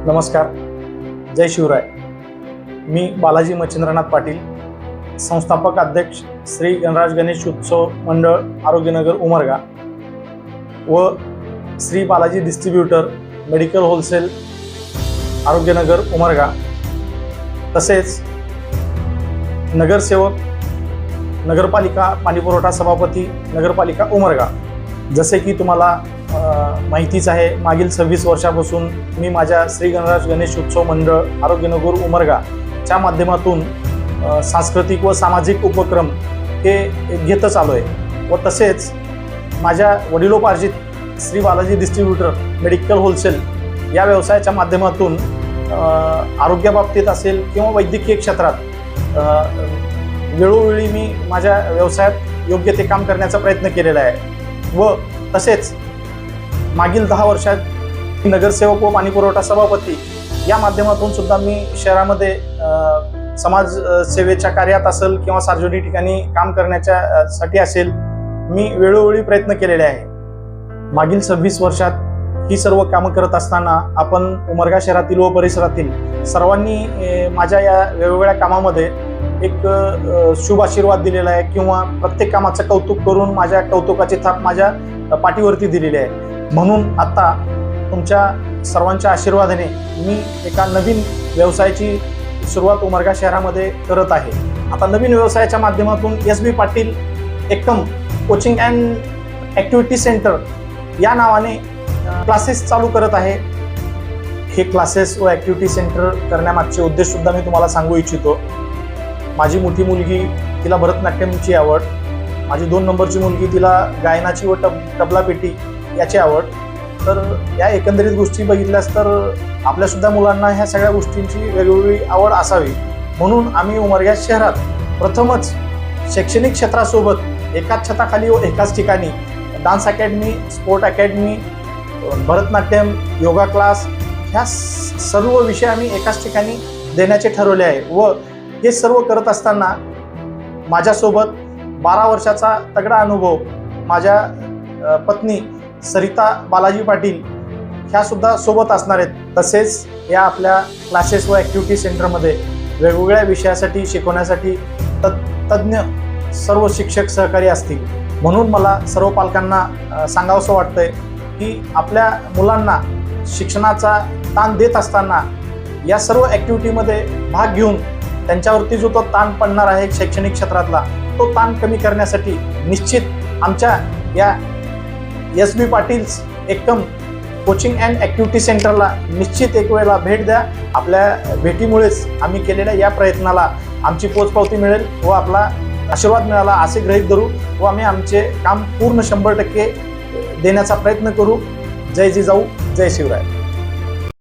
नमस्कार, जय शिवराय. मी बालाजी मच्छिंद्रनाथ पाटील, संस्थापक अध्यक्ष श्री गणराज गणेश उत्सव मंडळ आरोग्यनगर उमरगा व Shri Balaji distributor medical wholesale Arogyanagar Umarga, तसेच नगरसेवक, नगरपालिका पाणीपुरवठा सभापती नगरपालिका उमरगा. जसे की तुम्हाला माहितीच आहे, मागील 26 वर्षापासून मी माझ्या श्री गणराज गणेश उत्सव मंडळ आरोग्यनगर उमरगाच्या माध्यमातून सांस्कृतिक व सामाजिक उपक्रम हे घेतच आलो आहे व तसेच माझ्या वडिलोपार्जित Shri Balaji distributor medical wholesale या व्यवसायाच्या माध्यमातून आरोग्याबाबतीत असेल किंवा वैद्यकीय क्षेत्रात वेळोवेळी मी माझ्या व्यवसायात योग्य ते काम करण्याचा प्रयत्न केलेला आहे व तसेच मागील 10 वर्षात नगरसेवक व पाणीपुरवठा सभापती या माध्यमातून सुद्धा मी शहरामध्ये समाज सेवेच्या कार्यात असेल किंवा सार्वजनिक ठिकाणी काम करण्याच्या साठी असेल, मी वेळोवेळी प्रयत्न केलेले आहे. मागील 26 वर्षात ही सर्व कामं करत असताना आपण उमरगा शहरातील व परिसरातील सर्वांनी माझ्या या वेगवेगळ्या कामामध्ये एक शुभ आशीर्वाद दिलेला आहे किंवा प्रत्येक कामाचं कौतुक करून माझ्या कौतुकाची थाप माझ्या पाठीवरती दिलेली आहे. म्हणून आता तुमच्या सर्वांच्या आशीर्वादाने मी एका नवीन व्यवसायाची सुरुवात उमरगा शहरामध्ये करत आहे. आता नवीन व्यवसायाच्या माध्यमातून SB Patil Ekam coaching and activity centre या नावाने क्लासेस चालू करत आहे. हे क्लासेस व ॲक्टिव्हिटी सेंटर करण्यामागचे उद्देश सुद्धा मी तुम्हाला सांगू इच्छितो. माझी मोठी मुलगी, तिला भरतनाट्यमची आवड, माझी 2 नंबरची मुलगी, तिला गायनाची व तबला पेटी याची आवड. तर या एकंदरीत गोष्टी बघितल्यास तर आपल्यासुद्धा मुलांना ह्या सगळ्या गोष्टींची वेगवेगळी आवड असावी, म्हणून आम्ही उमरगा शहरात प्रथमच शैक्षणिक क्षेत्रासोबत एकाच छताखाली व एकाच ठिकाणी dance academy, sport academy, Bharatanatyam, yoga class ह्या सर्व विषय आम्ही एकाच ठिकाणी देण्याचे ठरवले आहे. व हे सर्व करत असताना माझ्यासोबत 12 वर्षाचा तगडा अनुभव माझ्या पत्नी सरिता बालाजी पाटील ह्या सुद्धा सोबत असणार आहेत. तसेच या आपल्या क्लासेस व ॲक्टिव्हिटी सेंटरमध्ये वेगवेगळ्या विषयासाठी शिकवण्यासाठी तज्ज्ञ सर्व शिक्षक सहकारी असतील. म्हणून मला सर्व पालकांना सांगावंसं वाटतंय की आपल्या मुलांना शिक्षणाचा ताण देत असताना या सर्व ॲक्टिव्हिटीमध्ये भाग घेऊन त्यांच्यावरती जो तो ताण पडणार आहे शैक्षणिक क्षेत्रातला, तो ताण कमी करण्यासाठी निश्चित आमच्या या SB Patil's Ekam coaching and activity सेंटरला निश्चित एक वेळेला भेट द्या. आपल्या भेटीमुळेच आम्ही केलेल्या या प्रयत्नाला आमची पोचपावती मिळेल व आपला आशीर्वाद मिळाला असे गृहीत धरू व आम्ही आमचे काम पूर्ण 100% देण्याचा प्रयत्न करू. जय जिजाऊ, जय शिवराय.